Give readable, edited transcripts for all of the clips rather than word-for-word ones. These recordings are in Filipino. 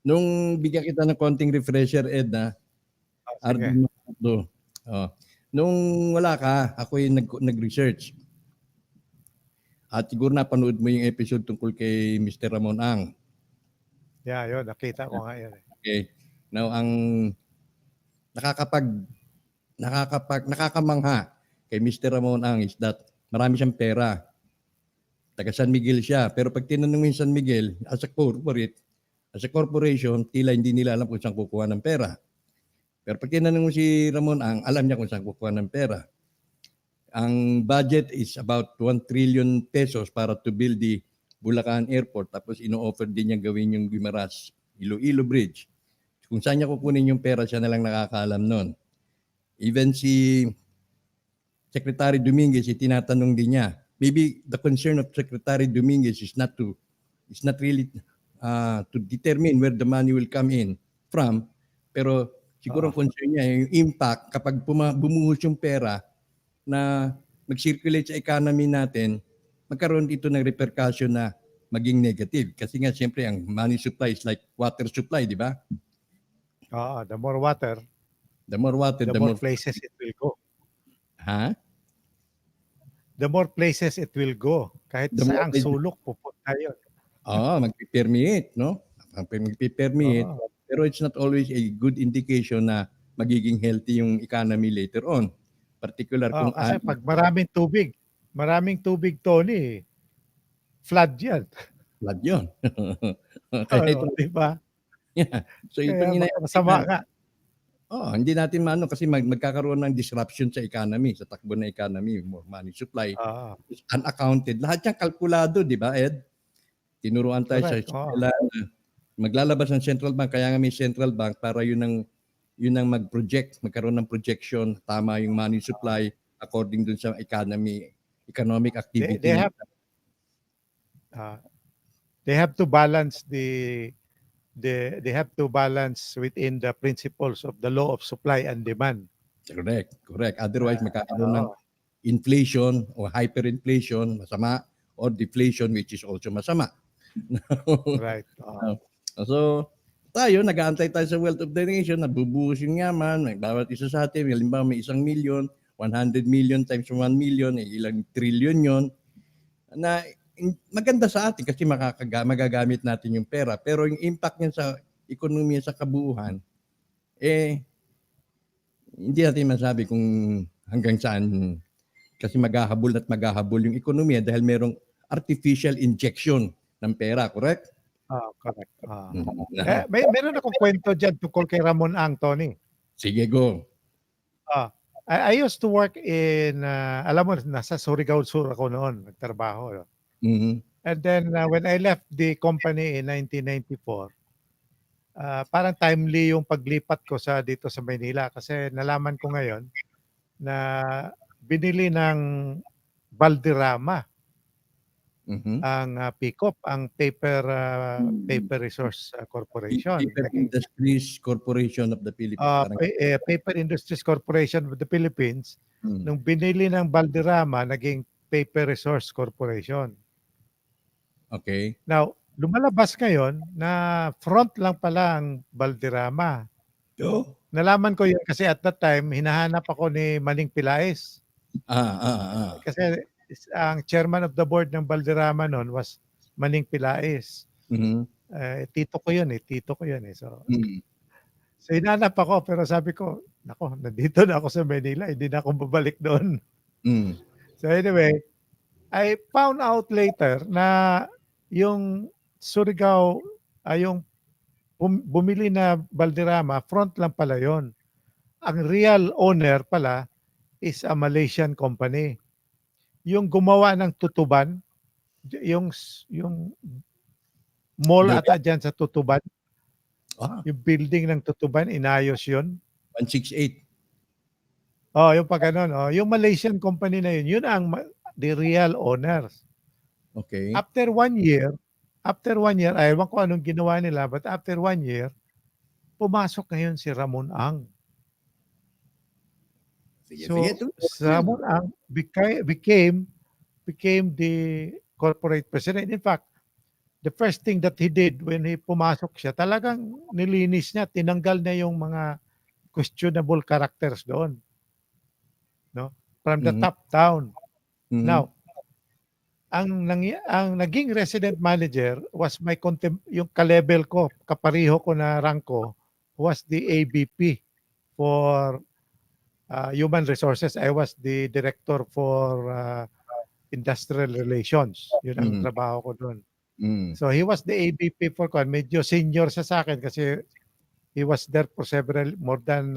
Nung bigyan kita ng konting refresher, Ed, Sige. Arvin Macoto. Nung wala ka, ako yung nag-research. At siguro napanood mo yung episode tungkol kay Mr. Ramon Ang. Yeah, yun. Nakita ko nga yun. Okay. Now, ang nakakamangha kay Mr. Ramon Ang is that marami siyang pera. Taga San Miguel siya. Pero pag tinanong mo yung San Miguel, as a corporation, tila hindi nila alam kung saan kukuha ng pera. Pero pag tinanong mo si Ramon Ang, alam niya kung saan kukuha ng pera. Ang budget is about 1 trillion pesos para to build the Bulacan Airport. Tapos ino-offer din niya gawin yung Guimaras Iloilo Bridge. Kung saan niya kukunin yung pera, siya na lang nakakaalam nun. Even si Secretary Dominguez, tinatanong din niya. Maybe the concern of Secretary Dominguez is not really to determine where the money will come in from. Pero siguro ang concern niya yung impact kapag bumuhos yung pera na mag-circulate sa economy natin, magkaroon dito ng repercussion na maging negative. Kasi nga, siyempre, ang money supply is like water supply, di ba? The more water, the more places it will go. Ha? The more places it will go. Kahit saang sulok, pupunta yun. Magpipermeate, no? Magpipermeate. Pero it's not always a good indication na magiging healthy yung economy later on. Particular kung kasi pag maraming tubig, Tony, flood yan. Flood yun. Kaya ito, di ba? Yeah. So ito yung masama ka. Hindi natin kasi magkakaroon ng disruption sa economy, sa takbo ng economy, more money supply, unaccounted. Lahat yan kalkulado, di ba, Ed? Tinuruan tayo sa eskwela na maglalabas ng central bank, kaya nga may central bank para yun ang mag-project, magkaroon ng projection, tama yung money supply according dun sa economic activity. They have to balance they have to balance within the principles of the law of supply and demand. Correct. Otherwise, magkakaroon ng inflation o hyperinflation, masama, or deflation, which is also masama. Right. So, tayo, nag-aantay tayo sa wealth of the nation, nabubuhos yung yaman, bawat isa sa atin, halimbawa may 1 million, 100 million times 1 million, ilang trillion yon na maganda sa atin kasi magagamit natin yung pera. Pero yung impact niya sa ekonomiya sa kabuuan, hindi natin masabi kung hanggang saan kasi maghahabol yung ekonomiya dahil merong artificial injection ng pera, correct? Correct. Meron akong kwento dyan tungkol kay Ramon Ang, Tony. Sige, go. I used to work in, alam mo, nasa Surigao Sur ako noon, nagtrabaho. Mm-hmm. And then when I left the company in 1994, parang timely yung paglipat ko dito sa Maynila kasi nalaman ko ngayon na binili ng Valderrama ang PICOP, ang Paper Resource Corporation. Paper Industries Corporation of the Philippines. Paper Industries Corporation of the Philippines. Nung binili ng Valderrama, naging Paper Resource Corporation. Okay. Now, lumalabas ngayon na front lang pala ang Valderrama. Nalaman ko yun kasi at that time, hinahanap ako ni Maning Pilaes. Kasi ang chairman of the board ng Valderrama noon was Maning Pilaes. Tito ko yun eh. So hinahanap ako pero sabi ko, nako, nandito na ako sa Manila, hindi na ako babalik doon. So anyway, I found out later na yung Surigao, yung bumili na Valderrama, front lang pala yon. Ang real owner pala is a Malaysian company. Yung gumawa ng Tutuban, yung mall ata dyan sa Tutuban, yung building ng Tutuban, inayos yun. 168. Yung pa ganun. Yung Malaysian company na yun ang the real owners. Okay. After 1 year, ayaw ko anong ginawa nila, but after 1 year, pumasok ngayon si Ramon Ang. Ramon Ang became the corporate president. In fact, the first thing that he did when he pumasok siya, talagang nilinis niya, tinanggal niya yung mga questionable characters doon. No? From the top down. Now, ang naging resident manager was yung ka-level ko, kapareho ko na rank ko, was the AVP for human resources. I was the director for industrial relations. Yun ang trabaho ko doon. So he was the AVP for medyo senior siya sa akin kasi he was there for more than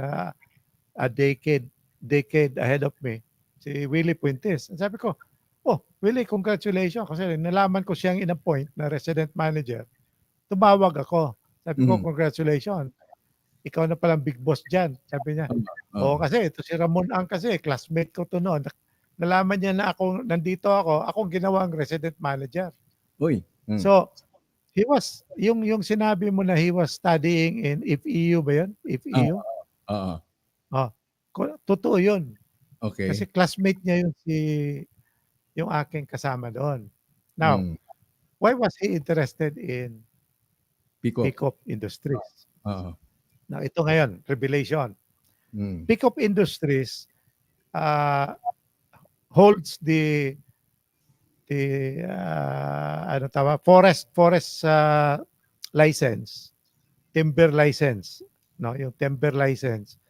a decade ahead of me. Si Willie Puentes. Sabi ko, oh, Willie, congratulations. Kasi nalaman ko siyang in-appoint na resident manager. Tumawag ako. Sabi ko, congratulations. Ikaw na palang big boss dyan. Sabi niya, oo, kasi ito si Ramon Ang kasi, classmate ko to noon. Nalaman niya na nandito akong ginawang resident manager. Uy. So, he was, yung sinabi mo na he was studying in FEU ba yun? FEU? Totoo yun. Okay. Kasi classmate niya yung aking kasama doon. Now, why was he interested in pick-up industries? Now, ito ngayon, revelation. Pick-up industries holds the forest license, timber license, no, yung timber license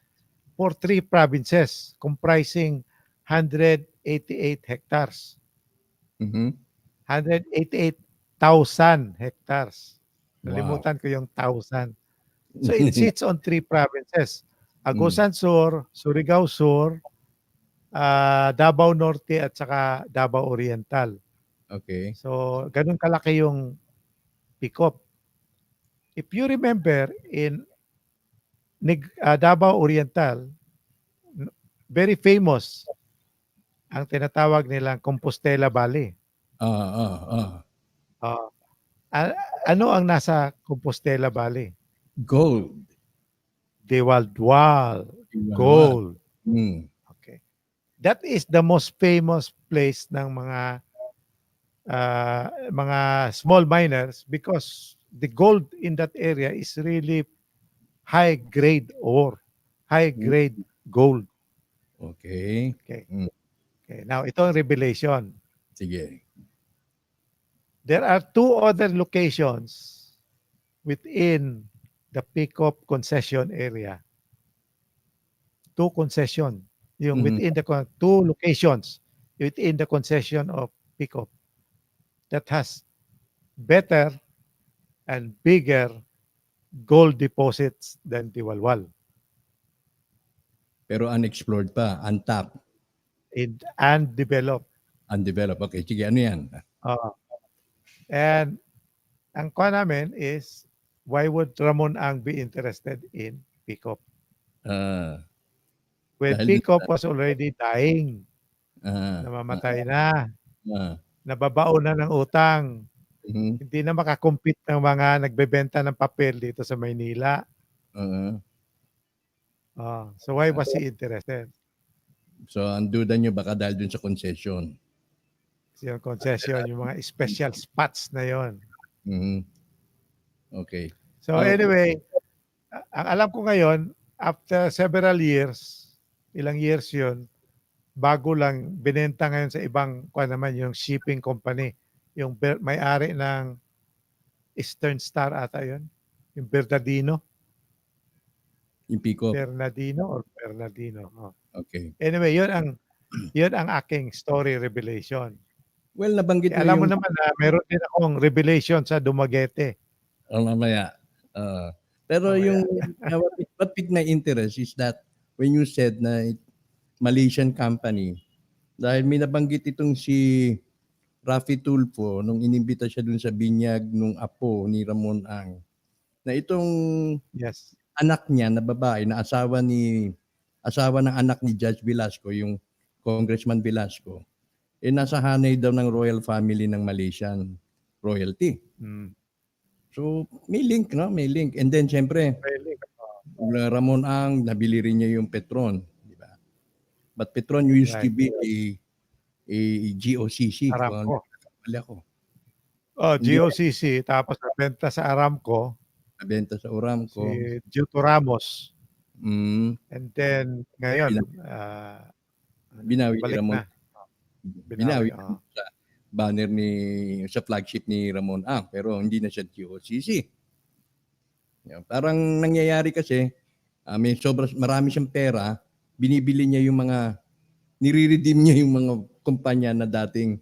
for 3 provinces comprising 188 hectares. 188,000 hectares. Nalimutan ko yung 1,000. So it sits on 3 provinces. Agusan Sur, Surigao Sur, Davao Norte at saka Davao Oriental. Okay. So ganun kalaki yung pick-up. If you remember in Davao Oriental, very famous ang tinatawag nilang Compostela Valley. Ano ang nasa Compostela Valley? Gold. Diwaldual. Gold. Okay. That is the most famous place ng mga small miners because the gold in that area is really high grade ore, high grade gold. Okay. Okay. Now, ito ang revelation. Sige. There are 2 other locations within the pick-up concession area. 2 concession. Yung within the 2 locations within the concession of pick-up that has better and bigger gold deposits than Diwalwal. Pero unexplored pa, untapped. Undeveloped. Undeveloped. Okay, sige, ano yan? And ang kwa namin is, why would Ramon Ang be interested in pick-up? When pick-up was already dying, namamatay na, nababao na ng utang, hindi na makakompete ng mga nagbebenta ng papel dito sa Maynila. So why was he interested? So, ang duda nyo baka dahil dun sa concession. Yung concession, yung mga special spots na yon. Okay. So anyway, ang alam ko ngayon, after several years, ilang years yun, bago lang binenta ngayon sa ibang naman yung shipping company, yung may-ari ng Eastern Star ata yun, yung Bernardino. Yung pick-up. Bernardino. Okay. Anyway, yun ang aking story revelation. Well, nabanggit alam mo naman na meron din akong revelation sa Dumaguete. Mamaya. Pero yung what piqued my interest is that when you said na Malaysian company, dahil may nabanggit itong si Rafi Tulfo nung inimbita siya dun sa binyag nung apo ni Ramon Ang, na itong anak niya na babae na asawa ng anak ni Judge Velasco, yung Congressman Velasco, nasa hanay daw ng royal family ng Malaysian royalty. So, may link, no? May link. And then, siyempre, Ramon Ang, nabili rin niya yung Petron. Di ba? But Petron used to be a GOCC. Aramco. Hindi GOCC, tapos nabenta sa Aramco, nabenta sa Aramco. si Giuto Ramos. Mm, And then ngayon, bina binawi ni balik Ramon. na. Binawi Binawi, sa banner sa flagship ni Ramon Ang, pero hindi na siya GOCC. Parang nangyayari kasi, marami siyang pera, binibili niya yung nire-redeem niya yung mga kumpanya na dating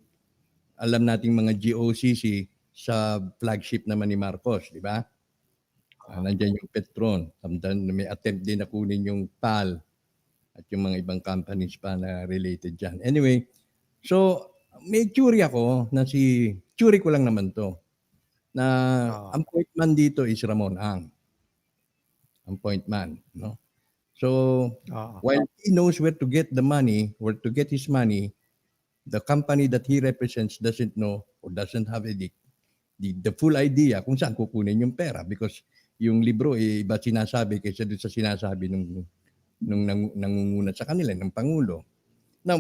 alam nating mga GOCC sa flagship naman ni Marcos, di ba? Nandiyan yung Petron, may attempt din na kunin yung PAL at yung mga ibang companies pa na related dyan. Anyway, so may theory ako na theory ko lang naman to, na ang point man dito is Ramon Ang. Ang point man, no? So, while he knows where to get the money, where to get his money, the company that he represents doesn't know or doesn't have the full idea kung saan kukunin yung pera, because yung libro iba sinasabi kaysa doon sa sinasabi nung nangunguna sa kanila ng Pangulo. Now,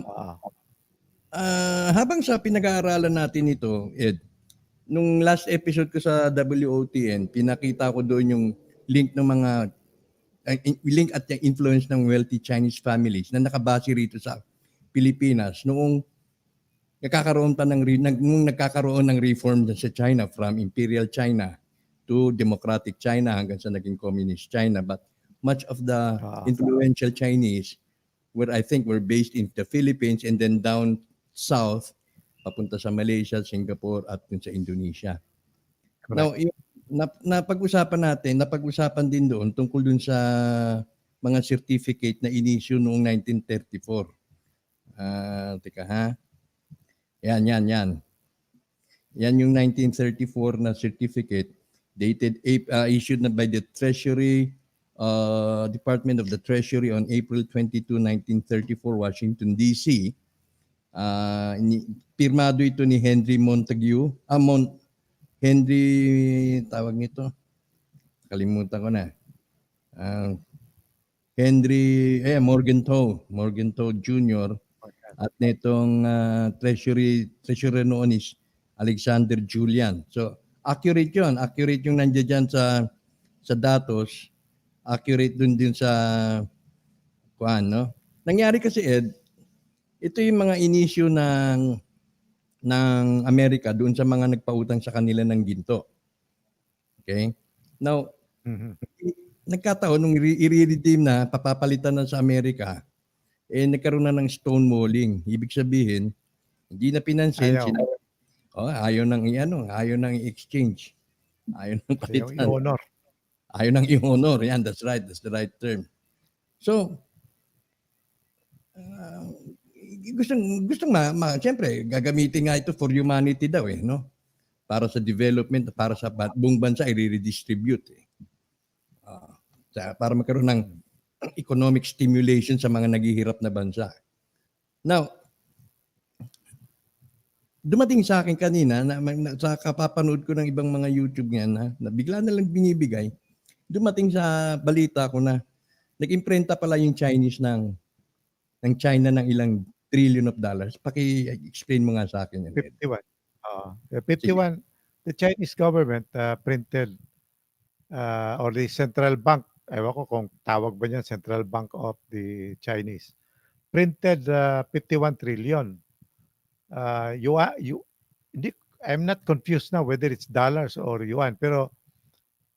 habang sa pinag-aaralan natin ito, Ed, nung last episode ko sa WOTN, pinakita ko doon yung link ng mga link at yung influence ng wealthy Chinese families na nakabase rito sa Pilipinas noong nagkakaroon ng reform sa China, from Imperial China to Democratic China hanggang sa naging Communist China. But much of the influential Chinese were based in the Philippines and then down south, papunta sa Malaysia, Singapore at sa Indonesia. Now, napag-usapan din doon tungkol dun sa mga certificate na in-issue noong 1934. Teka ha. Yan. Yan yung 1934 na certificate dated issued by the Treasury Department of the Treasury on April 22, 1934, Washington DC. Pirmado ito ni Henry Montague, tawag nito, kalimutan ko na. Morgenthau Jr. at nitong treasurer noon is Alexander Julian. So accurate yung nandiyan dyan sa datos, accurate dun din sa no? Nangyari kasi, Ed, ito yung mga inisyu ng Amerika doon sa mga nagpautang sa kanila ng ginto. Okay? Now, nagkataon nung i-redeem na, papapalitan na sa Amerika, nagkaroon na ng stonewalling. Ibig sabihin, hindi na pinansin. Ayaw nang i-exchange. Ayaw nang palitan. Ayaw nang i-honor. Yan, that's right. That's the right term. So, siyempre, gagamitin nga ito for humanity daw, no? Para sa development, para sa buong bansa, i-redistribute. Para magkaroon ng economic stimulation sa mga naghihirap na bansa. Now, dumating sa akin kanina, sa kapapanood ko ng ibang mga YouTube na bigla na lang binibigay, dumating sa balita ko na nag-imprenta pala yung Chinese ng China ng ilang trillion of dollars. Paki-explain mo nga sa akin yan. 51. 51. The Chinese government printed or the central bank, ewan ko kung tawag ba niyan, Central Bank of the Chinese, printed 51 trillion. I'm not confused now whether it's dollars or yuan, pero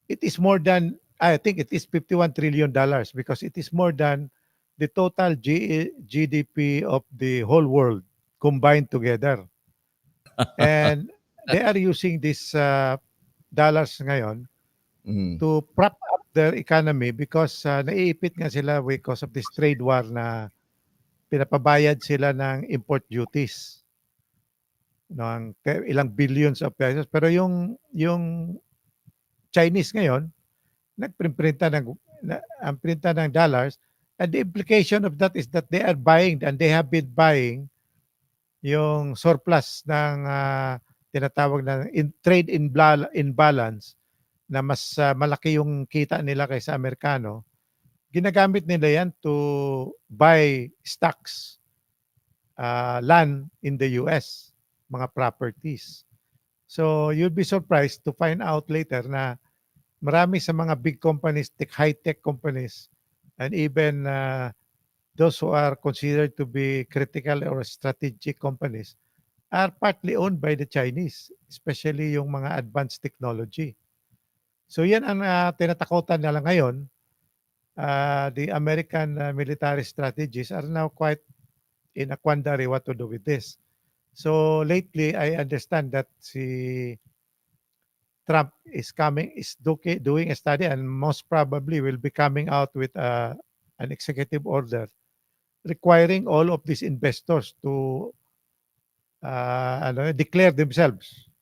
it is more than, I think it is 51 trillion dollars because it is more than the total GDP of the whole world combined together. And they are using these dollars ngayon to prop up their economy because naiipit nga sila because of this trade war na pinapabayad sila ng import duties ng ilang billions of pesos. Pero yung Chinese ngayon, nagprinta ng dollars, and the implication of that is that they are buying and they have been buying yung surplus ng tinatawag na trade imbalance na mas malaki yung kita nila kaysa Amerikano. Ginagamit nila yan to buy stocks, land in the US, mga properties. So you'll be surprised to find out later na marami sa mga big companies, high-tech companies, and even those who are considered to be critical or strategic companies are partly owned by the Chinese, especially yung mga advanced technology. So yan ang tinatakutan nila ngayon. The American military strategies are now quite in a quandary what to do with this. So lately, I understand that si Trump is doing a study and most probably will be coming out with an executive order requiring all of these investors to declare themselves.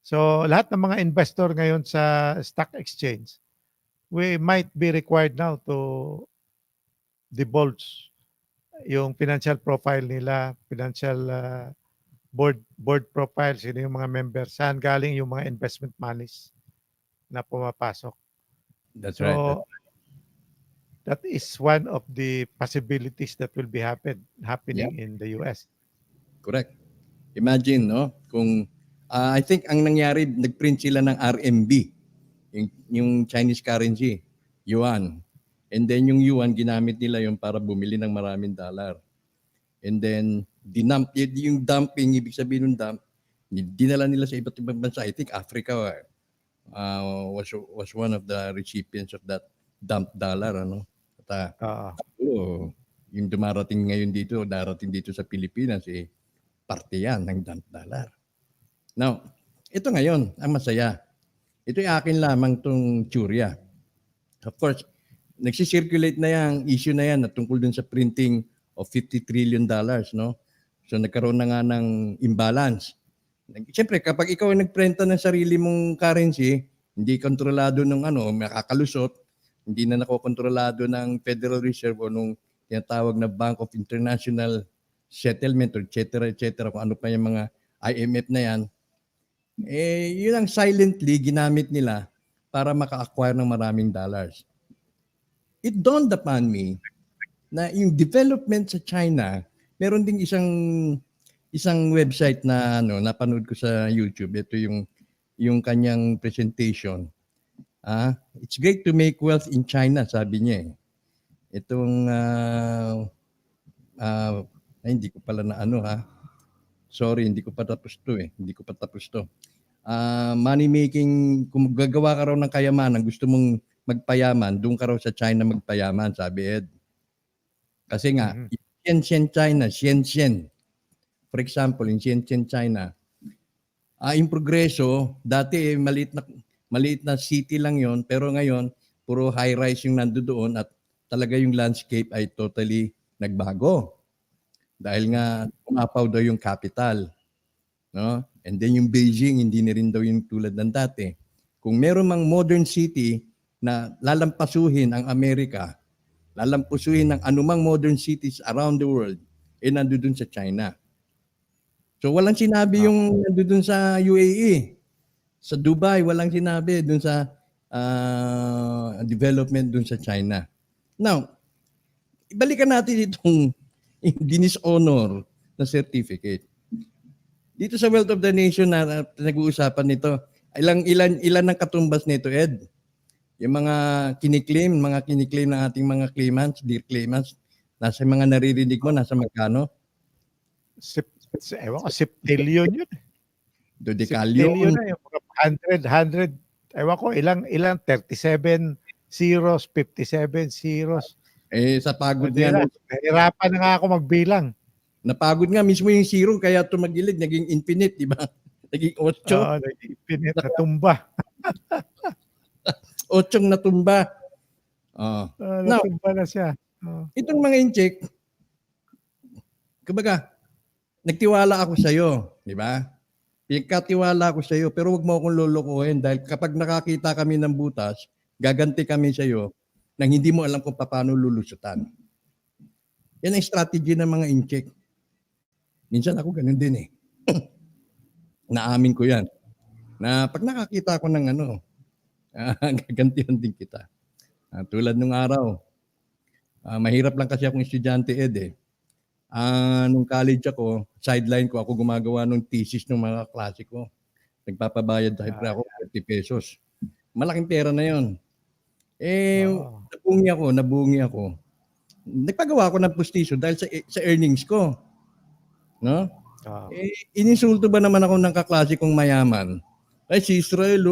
So lahat ng mga investor ngayon sa stock exchange, we might be required now to divulge yung financial profile nila, financial board profile, sino yung mga members, saan galing yung mga investment monies na pumapasok. That's So, right. that is one of the possibilities that will be happening in the US. Correct. Imagine, no? Kung I think ang nangyari, nagprint sila ng RMB, yung Chinese currency, yuan. And then yung yuan, ginamit nila yung para bumili ng maraming dollar. And then, yung dumping, ibig sabihin ng dump, dinala nila sa iba't ibang bansa. I think Africa was one of the recipients of that dump dollar. Ano? At, yung dumarating ngayon dito, darating dito sa Pilipinas, parte yan ng dump dollar. Now, ito ngayon, ang masaya. Ito yung akin lamang tong tsurya. Of course, nagsisirculate na yung issue na yan na tungkol dun sa printing of $50 trillion, no? So nagkaroon na nga ng imbalance. Siyempre, kapag ikaw ay nagprenta ng sarili mong currency, hindi kontrolado ng makakalusot, hindi na nakokontrolado ng Federal Reserve o nung tinatawag na Bank of International Settlement or et cetera, kung ano pa yung mga IMF na yan, yun ang silently ginamit nila para maka-acquire ng maraming dollars. It dawned upon me na yung development sa China, meron ding isang website na napanood ko sa YouTube. Ito yung kanyang presentation. It's great to make wealth in China, sabi niya. Itong hindi ko pala na Sorry, hindi ko pa tapos to. Money making, kung gagawa ka raw ng kayamanan, gusto mong magpayaman, doon ka raw sa China magpayaman, sabi Ed. Kasi nga, Shenzhen, China, Shenzhen. For example, in Shenzhen, China, yung progreso, dati maliit na city lang yon, pero ngayon, puro high-rise yung nandoon at talaga yung landscape ay totally nagbago. Dahil nga, umapaw daw yung capital. No? And then yung Beijing, hindi na rin daw yung tulad ng dati. Kung meron mang modern city na lalampasuhin ang Amerika, lalampasuhin ng anumang modern cities around the world, nandoon sa China. So walang sinabi yung nandoon sa UAE. Sa Dubai, walang sinabi doon sa development doon sa China. Now, ibalikan natin itong dishonor na certificate. Dito sa Wealth of the Nation na nag-uusapan nito, ilan ang katumbas nito, Ed? Yung mga kiniklaim ng ating mga claimants, dear claimants, nasa mga naririnig mo, nasa magkano? Ewan ko, septillion yun. Dodekalyon. Septillion na yung 100, ewan ko, ilang 37 zeros, 57 zeros. Sa pagod nga. Nahirapan na nga ako magbilang. Napagod nga mismo yung zero, kaya tumagilid, naging infinite, di ba? Naging 8. Oo, naging infinite, natumba. 8 natumba. Natumba na siya. Itong mga incheck, kumbaga, nagtiwala ako sa iyo, di ba? Pinagkatiwala ako sa iyo, pero wag mo akong lolokohin dahil kapag nakakita kami ng butas, gaganti kami sa iyo nang hindi mo alam kung paano lulusutan. Yan ang strategy ng mga incheck. Minsan ako ganun din Naamin ko yan. Na pag nakakita ko ng gagantihan din kita. Tulad nung araw, mahirap lang kasi akong estudyante, Ed. Nung college ako, sideline ko, ako gumagawa ng thesis ng mga klase ko. Nagpapabayad ako 30 pesos. Malaking pera na yon. Nabungi ako. Nagpagawa ako ng pustiso dahil sa earnings ko. No? Ininsulto ba naman ako ng kaklase kong mayaman? Ay, si Israel,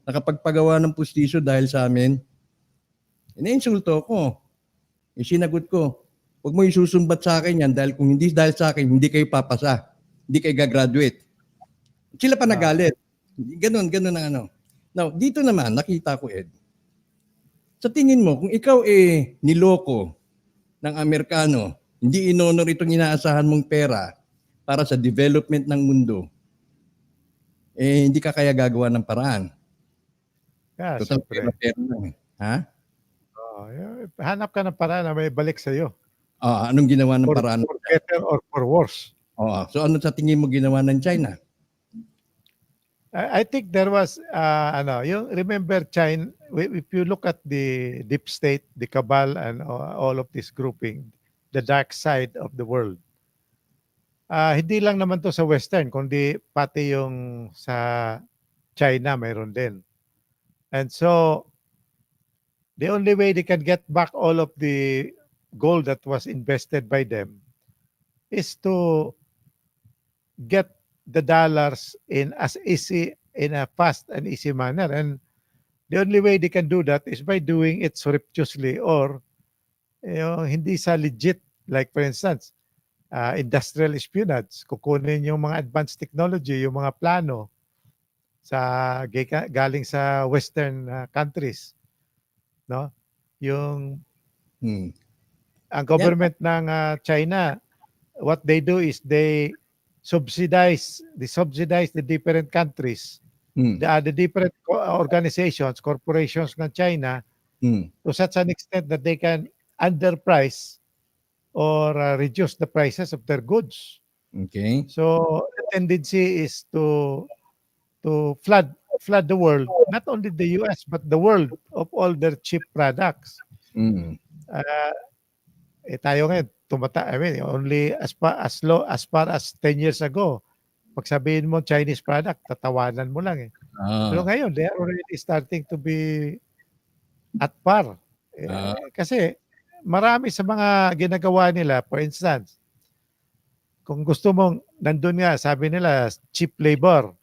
nakapagpagawa ng pustiso dahil sa amin. Ininsulto ko. Sinagot ko, huwag mo isusumbat sa akin yan dahil kung hindi dahil sa akin, hindi kayo papasa. Hindi kayo gagraduate. Sila pa nagalit. Ganun ang ano. Now, dito naman, nakita ko, Ed. Sa tingin mo, kung ikaw niloko ng Amerikano, hindi inonor itong inaasahan mong pera para sa development ng mundo, hindi ka kaya gagawa ng paraan. Total pera lang. Ha? Hanap ka ng paraan na may balik sa'yo. Anong ginawa ng paraan? For better or for worse. So ano sa tingin mo ginawa ng China? I think there was, you remember China, if you look at the deep state, the cabal, and all of this grouping, the dark side of the world, hindi lang naman to sa Western, kundi pati yung sa China mayroon din. And so, the only way they can get back all of the gold that was invested by them is to get the dollars in a fast and easy manner. And the only way they can do that is by doing it surreptitiously or hindi sa legit. Like for instance, industrial espionage, kukunin yung mga advanced technology, yung mga plano galing sa Western countries, no? Yung ang government ng China, what they do is they subsidize the different countries, the different organizations, corporations ng China to such an extent that they can underprice or reduce the prices of their goods. Okay. So the tendency is to flood the world, not only the US but the world of all their cheap products. Tayo ngayon, only as far as 10 years ago, pag sabihin mo Chinese product, tatawanan mo lang . Pero ngayon, they are already starting to be at par. Kasi marami sa mga ginagawa nila, for instance, kung gusto mong, nandun nga, sabi nila, cheap labor,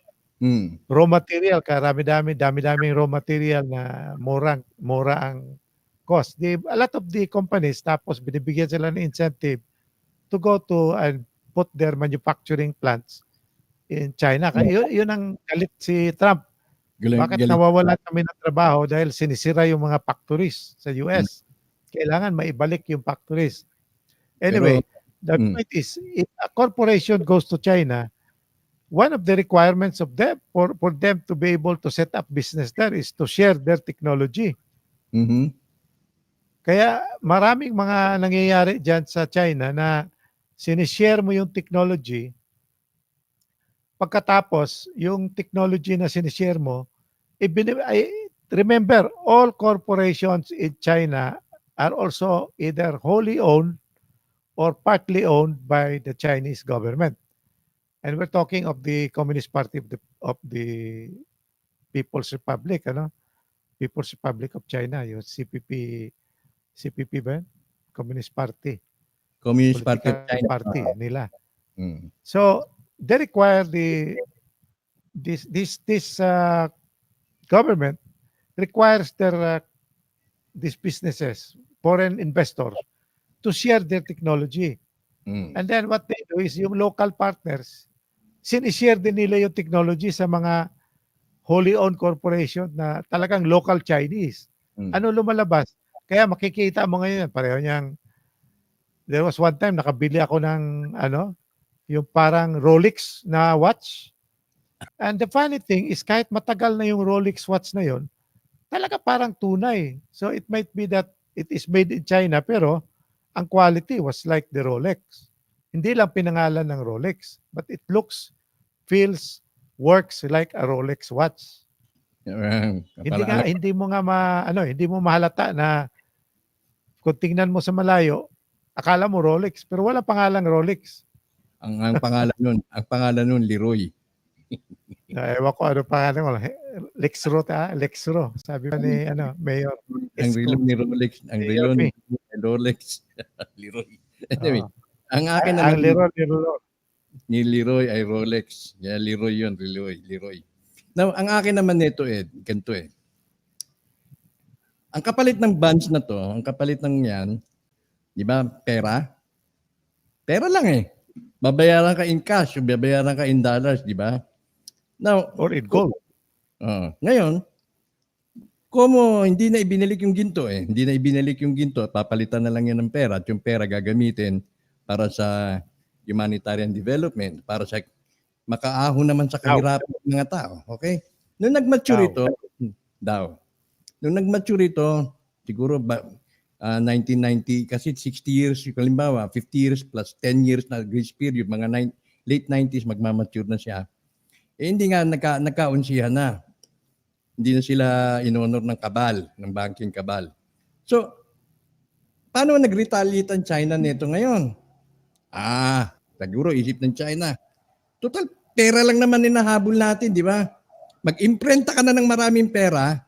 raw material, dami-daming raw material na mura ang cost. A lot of the companies, tapos binibigyan sila ng incentive to go to and put their manufacturing plants in China. Yun ang galit si Trump. Bakit nawawalan kami ng trabaho dahil sinisira yung mga factories sa US? Kailangan maibalik yung factories. Anyway, the point is, if a corporation goes to China, one of the requirements of them for them to be able to set up business there is to share their technology. Kaya maraming mga nangyayari dyan sa China na sinishare mo yung technology, pagkatapos yung technology na sinishare mo, remember, all corporations in China are also either wholly owned or partly owned by the Chinese government. And we're talking of the Communist Party of the People's Republic, People's Republic of China, yung CPP ba yun? Communist Party. Communist Party of China. Party nila. So, they require this government requires these businesses, foreign investors, to share their technology. And then what they do is yung local partners, sinishare din nila yung technology sa mga wholly owned corporation na talagang local Chinese. Ano lumalabas? Kaya makikita mo ngayon, pareho niyang, there was one time, nakabili ako ng, yung parang Rolex na watch. And the funny thing is, kahit matagal na yung Rolex watch na yun, talaga parang tunay. So it might be that it is made in China, pero ang quality was like the Rolex. Hindi lang pinangalan ng Rolex, but it looks, feels, works like a Rolex watch. Hindi mo mahalata na kung tingnan mo sa malayo, akala mo Rolex, pero wala pangalang Rolex. ang pangalan nun Leroy. Ewan ko ano pangalan mo, Lexro, sabi pa ni Mayor Ang relo Isko. ni Rolex, ang relo ni Rolex. Leroy. Anyway, ang akin Ang naman ni Leroy ay Rolex. Yeah, Leroy yun, Leroy. Now, ang akin naman nito ganito Ang kapalit ng bonds na to, ang kapalit ng yan, di ba, pera? Pera lang Babayaran ka in cash, o babayaran ka in dollars, di ba? Now, or in gold. Ngayon, Como hindi na ibinalik yung ginto hindi na ibinalik yung ginto, papalitan na lang yan ng pera at yung pera gagamitin para sa humanitarian development, para sa makaahon naman sa kahirapan ng mga tao. Okay? Nung nag-mature ito, siguro 1990, kasi 60 years, halimbawa, 50 years plus 10 years na grace period, mga late 90s, magmamature na siya. Hindi nga nagkaunsihan na. Hindi na sila inonor ng kabal, ng banking kabal. So, paano nag-retaliate ang China nito ngayon? Siguro isip ng China. Total, pera lang naman hinahabol natin, di ba? Mag-imprenta ka na ng maraming pera,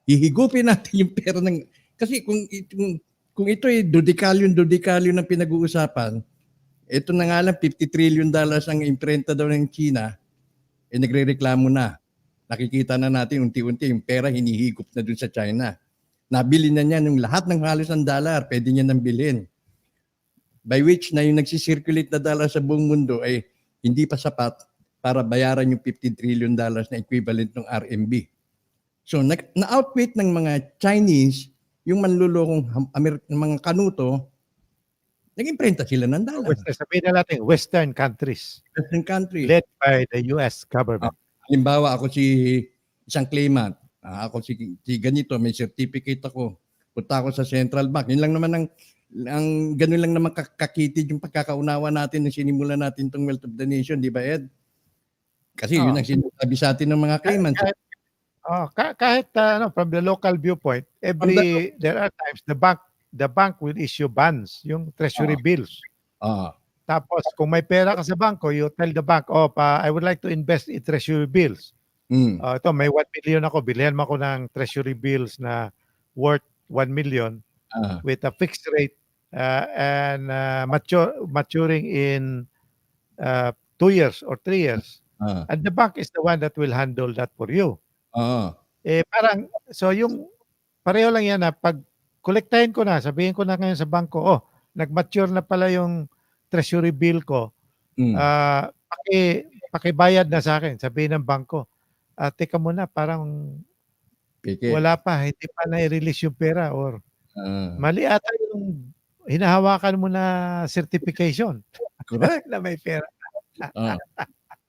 hihigupin natin yung pera ng... Kasi kung ito dodekalyon ng pinag-uusapan, ito na nga lang, $50 trillion ang imprenta daw ng China, nagre-reklamo na. Nakikita na natin unti-unti yung pera hinihigop na dun sa China. Nabili na niya yung lahat ng halos ng dollar, pwede niya nang bilhin. By which na yung nagsisirculate na dollar sa buong mundo ay hindi pa sapat para bayaran yung $50 trillion na equivalent ng RMB. So na-outwit ng mga Chinese yung manlulokong mga kanuto, nag-imprenta sila ng dollar. Sabihin na natin, Western countries. Led by the US government. Halimbawa, ako isang claimant. Ako si ganito, may certificate ako. Punta ako sa Central Bank. Yun lang naman ganun lang naman kakitid yung pagkakaunawa natin nung sinimula natin tong Wealth of the Nation, di ba Ed? Kasi yun ang sinasabi sa atin ng mga claimants. Kahit from the local viewpoint, there are times the bank will issue bonds, yung treasury bills. Tapos kung may pera ka sa banko, you tell the bank, I would like to invest in treasury bills. Ito, may 1 million ako, bilhin mo ako ng treasury bills na worth 1 million with a fixed rate and maturing in 2 years or 3 years. And the bank is the one that will handle that for you. So yung pareho lang yan na pag kolektahin ko na, sabihin ko na ngayon sa banko, nag-mature na pala yung treasury bill ko, pakibayad na sa akin, sabihin ng bangko. Teka muna, parang wala pa, hindi pa na-release yung pera or mali ata yung hinahawakan mo na certification. Correct. Na may pera.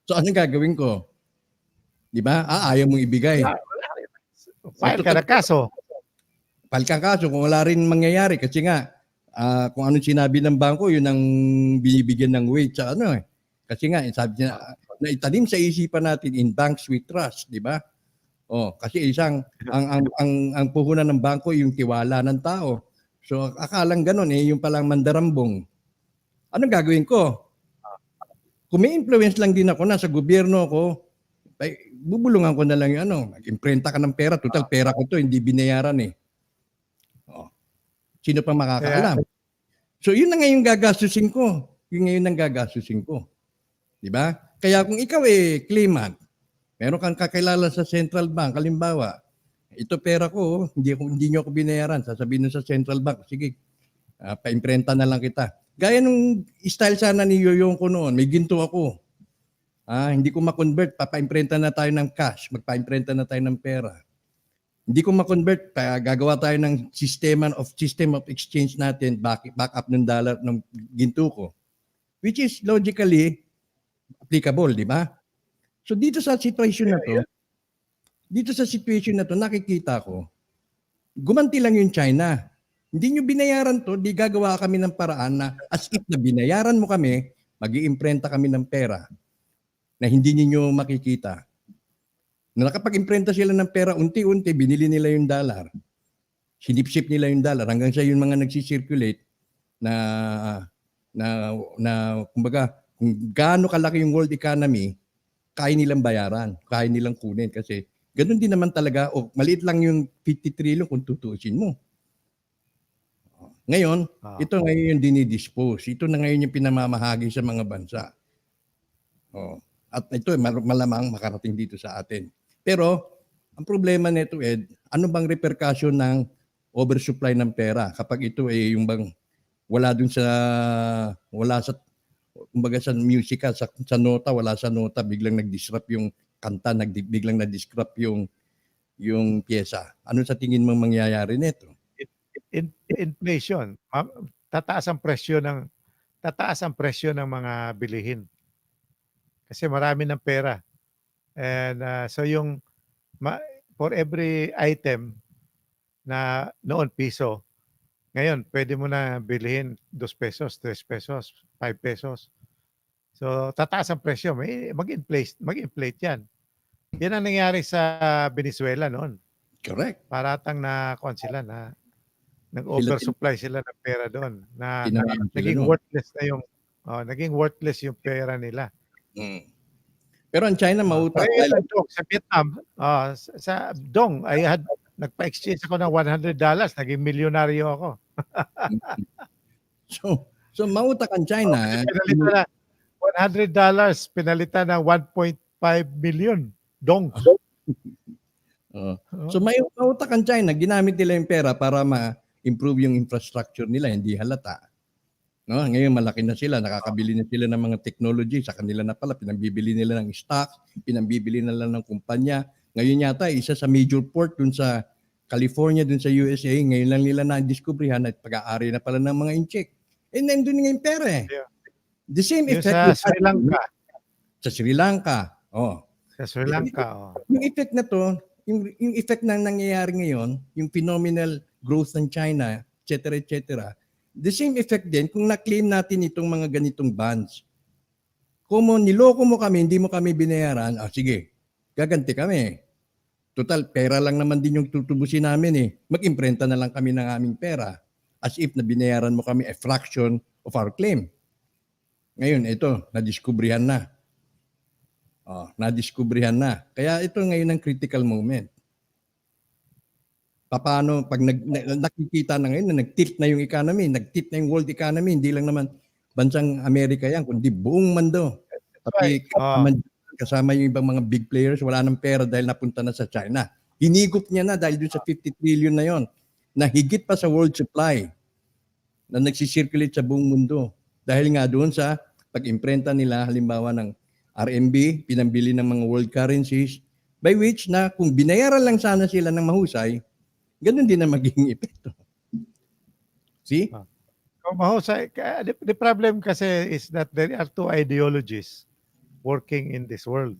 So anong gagawin ko? Di ba? Ayaw mong ibigay. File ka na kaso. File ka kaso kung wala rin mangyayari kasi nga kung ano sinabi ng bangko, yun ang binibigyan ng weight sa Kasi nga, sabi niya, na itanim sa isipan natin in banks we trust, di ba? Kasi ang puhunan ng bangko yung tiwala ng tao. So akalang ganun yung palang mandarambong. Anong gagawin ko? Kung may influence lang din ako nasa gobyerno ko, bubulungan ko na lang yung mag-imprenta ka ng pera, total pera ko to, hindi binayaran Sino pa makakaalam? So yun na ngayon gagastusin ko. Yun ngayon ang gagastusin ko. Di ba? Kaya kung ikaw claimant, meron kang kakilala sa Central Bank, halimbawa, ito pera ko, hindi nyo ako binayaran. Sasabihin sa Central Bank, sige, pa-imprenta na lang kita. Gaya nung style sana ni Yoyong ko noon, may ginto ako. Hindi ko ma-convert, papa-imprenta na tayo ng cash, magpa-imprenta na tayo ng pera. Hindi ko ma-convert, gagawa tayo ng system of exchange natin, back up ng dollar ng ginto ko. Which is logically applicable, di ba? So dito sa situation na to, nakikita ko, gumanti lang yung China. Hindi nyo binayaran to, di gagawa kami ng paraan na as if na binayaran mo kami, mag-iimprenta kami ng pera na hindi niyo makikita. Na nakapag-imprenta sila ng pera, unti-unti, binili nila yung dollar. Sinipsip nila yung dollar hanggang sa yung mga nagsisirculate na kumbaga, kung gaano kalaki yung world economy, kaya nilang bayaran, kaya nilang kunin kasi ganun din naman talaga, maliit lang yung 50 trillion kung tutuusin mo. Ngayon, ito ngayon yung dinidispose. Ito na ngayon yung pinamamahagi sa mga bansa. At ito malamang makarating dito sa atin. Pero ang problema nito, Ed, ano bang repercussion ng oversupply ng pera kapag ito ay yung bang wala sa kumbaga sa musika, sa nota, wala sa nota, biglang nag-disrupt yung kanta, biglang na-disrupt yung pyesa. Ano sa tingin mo mangyayari nito? Inflation. Tataas ang presyo ng mga bilihin. Kasi marami ng pera. And so for every item na noon piso, ngayon pwede mo na bilhin 2 pesos, 3 pesos, 5 pesos. So tataas ang presyo, mag-inflate 'yan. Yan ang nangyari sa Venezuela noon. Correct. Paratang na sila na nag-oversupply sila ng pera doon na naging worthless yung pera nila. Pero ang China mautak. Sa Vietnam, sa Dong, nagpa-exchange ako ng $100, naging milyonaryo ako. So mautak ang China. $100 pinalitan ng 1.5 million Dong. So mautak ang China, ginamit nila yung pera para ma-improve yung infrastructure nila, hindi halata. No, ngayon malaki na sila, nakakabili na sila ng mga technology, sa kanila na pala pinambibili nila ng stock, pinambibili nila ng kumpanya. Ngayon yata isa sa major port dun sa California, dun sa USA, ngayon lang nila na-discoveryhan at pag-aari na pala ng mga incheck. And then doon nga yung pera eh. Yeah. The same effect sa Sri Lanka. Sa Sri Lanka. Sa Sri Lanka. Yung effect na to, yung effect na nangyayari ngayon, yung phenomenal growth ng China, etc. The same effect din kung na-claim natin itong mga ganitong bonds. Kung niloko mo kami, hindi mo kami binayaran, sige, gaganti kami. Total, pera lang naman din yung tutubusin namin eh. Mag-imprenta na lang kami ng aming pera as if na binayaran mo kami a fraction of our claim. Ngayon, ito, nadiskubrihan na. Nadiskubrihan na. Kaya ito ngayon ang critical moment. Paano pag nakikita na ngayon na nag-tilt na yung economy, nag-tilt na yung world economy, hindi lang naman bansang Amerika yan, kundi buong mundo. Pati kasama yung ibang mga big players, wala nang pera dahil napunta na sa China. Hinigop niya na dahil dun sa 50 trillion na yon, na higit pa sa world supply na nagsisirculate sa buong mundo. Dahil nga doon sa pag-imprenta nila, halimbawa ng RMB, pinambili ng mga world currencies, by which na kung binayaran lang sana sila ng mahusay, ganun din ang magiging epekto. See? Mahusay. The problem kasi is that there are two ideologies working in this world.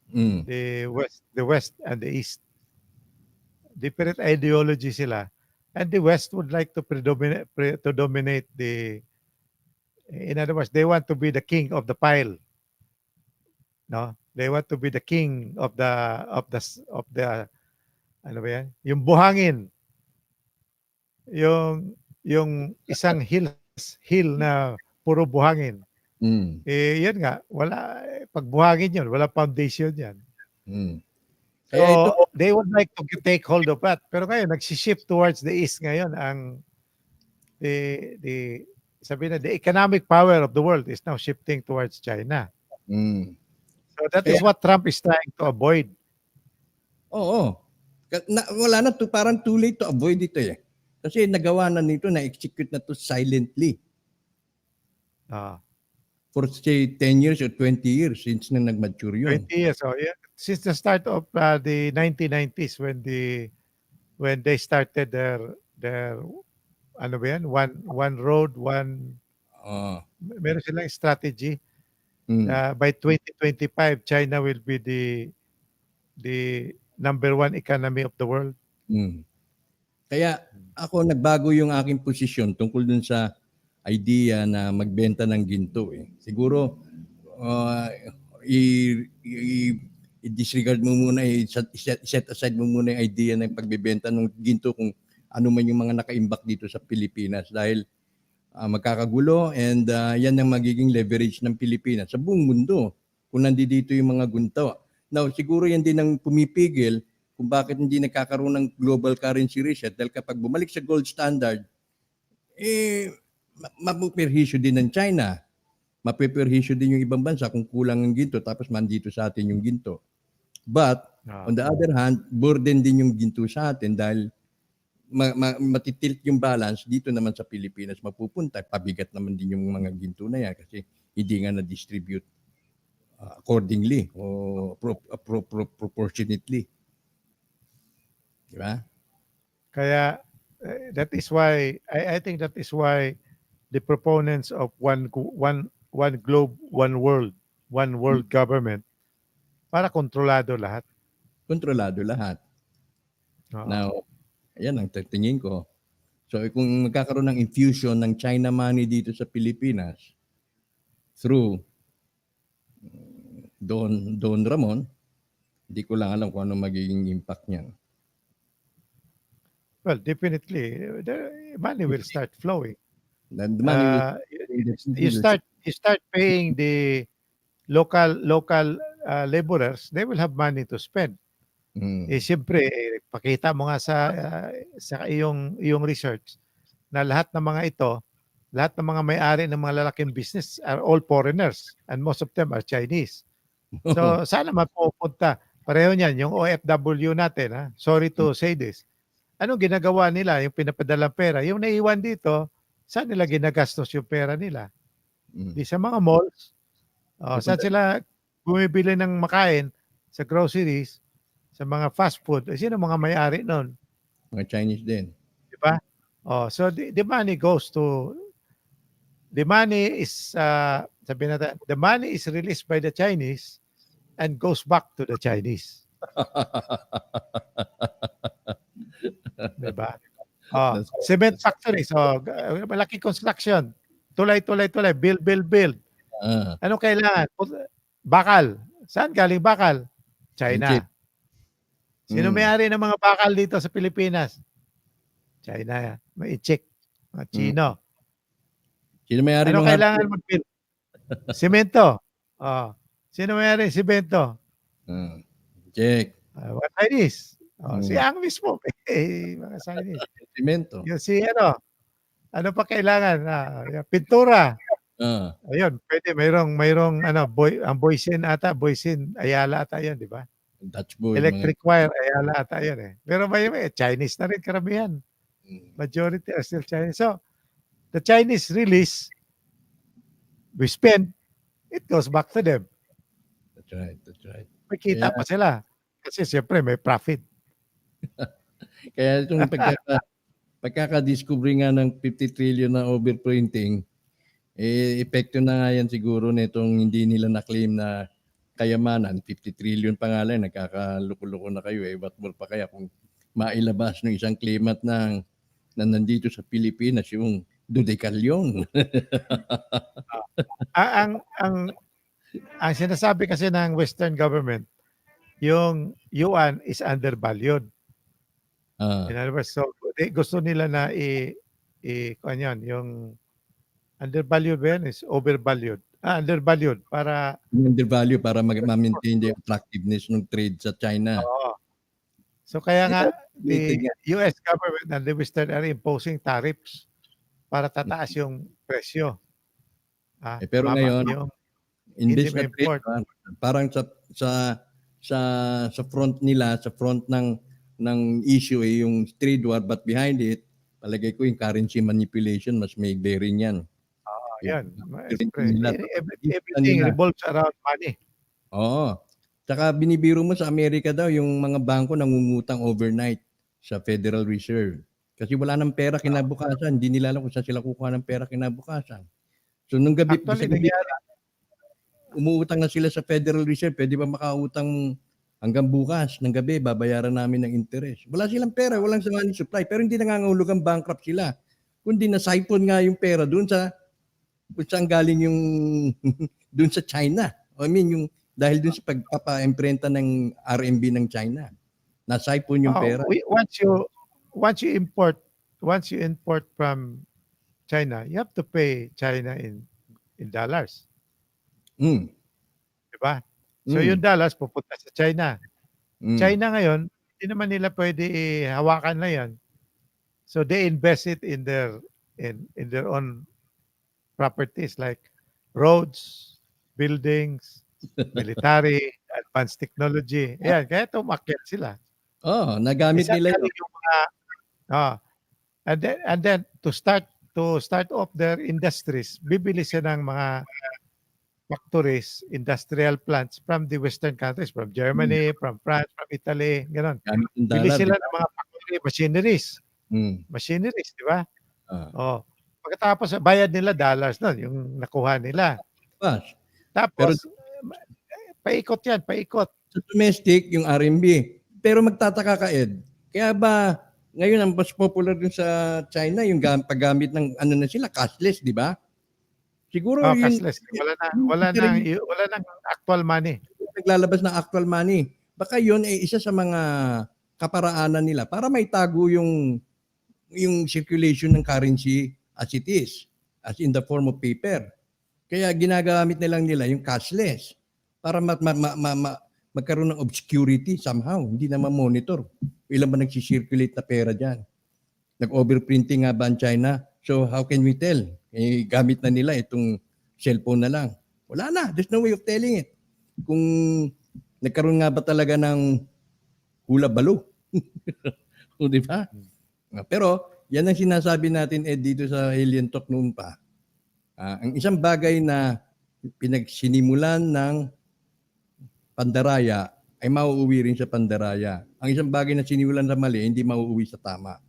The West and the East. Different ideology sila. And the West would like to dominate in other words, they want to be the king of the pile. No? They want to be the king of the ano ba yan? Yung buhangin. Yung isang hill na puro buhangin. Yan nga, pag buhangin yun, wala foundation yan. So, they would like to take hold of that. Pero ngayon, nagsishift towards the east ngayon. The economic power of the world is now shifting towards China. So that is what Trump is trying to avoid. Oo. Wala na to, parang too late to avoid ito eh. Kasi nagawa na nito, na-execute na to silently. For say 10 years or 20 years since na nag-mature yun. 20 years, yeah. Since the start of the 1990s when they started their ano ba yan? One road, meron silang strategy. By 2025, China will be the number one economy of the world. Kaya ako nagbago yung aking posisyon tungkol dun sa idea na magbenta ng ginto eh. Siguro i-disregard mo muna, set aside mo muna yung idea ng pagbebenta ng ginto kung ano man yung mga nakaimbak dito sa Pilipinas dahil magkakagulo and yan ang magiging leverage ng Pilipinas sa buong mundo. kung nandito yung mga gunto. Now, siguro yan din ang pumipigil kung bakit hindi nagkakaroon ng global currency reset dahil kapag bumalik sa gold standard, mapuperhisyo din ng China. Mapuperhisyo din yung ibang bansa kung kulang ang ginto tapos mandito sa atin yung ginto. But, on the other hand, burden din yung ginto sa atin dahil matitilt yung balance dito naman sa Pilipinas mapupunta. Pabigat naman din yung mga ginto na yan kasi hindi nga na-distribute accordingly o proportionately. Diba? Kaya that is why I think that is why the proponents of one globe, one world government para kontrolado lahat. Kontrolado lahat. Oo. Now, ayan ang tingin ko. So kung magkakaroon ng infusion ng China money dito sa Pilipinas through Don Ramon, hindi ko lang alam kung ano magiging impact niyan. Well, definitely, the money will start flowing. The money will You start paying the local laborers, they will have money to spend. Siyempre, pakita mo nga sa iyong research na lahat ng mga ito, lahat ng mga may-ari ng mga lalaking business are all foreigners and most of them are Chinese. So, sana mapupunta. Pareho niyan, yung OFW natin, ha? Sorry to say this. Anong ginagawa nila? Yung pinapadalang pera. Yung naiwan dito, saan nila ginagastos yung pera nila? Di sa mga malls. Saan sila bumibili ng makain sa groceries, sa mga fast food? Sino mga may-ari nun? Mga Chinese din. Di ba? So the money goes to, the money is, sabihin natin, the money is released by the Chinese and goes back to the Chinese. Diba? Cement factory. So, malaki construction. Tulay, build. Anong kailangan? Bakal. Saan galing bakal? China. Sino may-ari ng mga bakal dito sa Pilipinas? China. May i-check. Mga Chino. Sino may-ari ng kailangan mag-build? Semento. Sino may-ari? Semento. Check. Mga Chinese. Si Ang mismo. Mga Chinese. Semento. Yung si ano pa kailangan? Pintura. Ayun, pwede mayroong ang Boysin Ayala ata 'yan, di ba? Dutch boy. Electric wire Ayala ata 'yan eh. Pero may Chinese na rin karamihan. Majority are still Chinese. So, the Chinese release, we spend, it goes back to them. That's right. May kita pa sila. Kasi siyempre may profit. Kaya itong pagkaka-discover nga ng 50 trillion na overprinting, epekto na nga yan siguro nitong hindi nila na-claim na kayamanan. 50 trillion pa nga lang, nagkakaluko-luko na kayo. What more pa kaya kung mailabas ng isang claimant na nandito sa Pilipinas, yung dodekalyon. Ang sinasabi kasi ng Western government, yung yuan is undervalued. In other words, so gusto nila na yung undervalued ba yan is overvalued. Undervalued para undervalued para ma-maintain the attractiveness ng trade sa China. So kaya nga the US government and the Western are imposing tariffs para tataas yung presyo. Pero ngayon, imbes na trade, parang sa front nila, sa front ng issue yung trade war, but behind it, palagay ko yung currency manipulation, mas may bearing yan. Yan. Everything revolves around money. Tsaka binibiro mo sa Amerika daw, yung mga bangko nangungutang overnight sa Federal Reserve. Kasi wala nang pera kinabukasan. Hindi nila alam kung saan sila kukuha ng pera kinabukasan. So nung gabi, umuutang na sila sa Federal Reserve. Pwede ba makautang hanggang bukas ng gabi, babayaran namin ng interest. Wala silang pera, walang money supply. Pero hindi nangangahulugang bankrupt sila. Kundi na-siphon nga yung pera doon sa kung saan galing yung doon sa China. I mean, yung dahil doon sa pagpapa-imprenta ng RMB ng China. Na-siphon yung pera. Once you import from China, you have to pay China in dollars. 'di ba? So yung dollars pupunta sa China. China ngayon, hindi naman nila pwede hawakan na 'yan. So they invest it in their own properties like roads, buildings, military, advanced technology. Ayan, kaya tumakyat sila. Nagamit Isa nila galing yun. yung mga and then to start off their industries, bibili sila ng mga factories, industrial plants from the western countries, from Germany, from France, from Italy, gano'n. Gamit yung Bili dollar, di sila ba? ng mga factory machineries. Mm. Machineries, di ba? Ah. Oh. Pagkatapos bayad nila dollars nun, yung nakuha nila. Pas. Pero Tapos paikot 'yan, paikot. sa domestic, yung RMB. Pero magtataka ka, Ed, kaya ba ngayon ang mas popular dun sa China yung paggamit ng ano na sila, cashless, di ba? Siguro Oh, yun, cashless. wala Wala nang actual money. naglalabas ng actual money. Baka yun ay isa sa mga kaparaanan nila para maitago yung circulation ng currency as it is, as in the form of paper. Kaya ginagamit nila yung cashless para magkaroon ng obscurity somehow. Hindi na ma-monitor. Ilan ba nagsisirculate na pera dyan? Nag-overprinting nga ba ang China? So how can we tell? Gamit na nila itong cellphone na lang. Wala na. There's no way of telling it. Kung nagkaroon nga ba talaga ng hula balo. O, di ba? Pero yan ang sinasabi natin, Ed, dito sa Alien Talk noon pa. Ang isang bagay na pinagsinimulan ng pandaraya ay mauuwi rin sa pandaraya. Ang isang bagay na sinimulan sa mali, hindi mauuwi sa tama.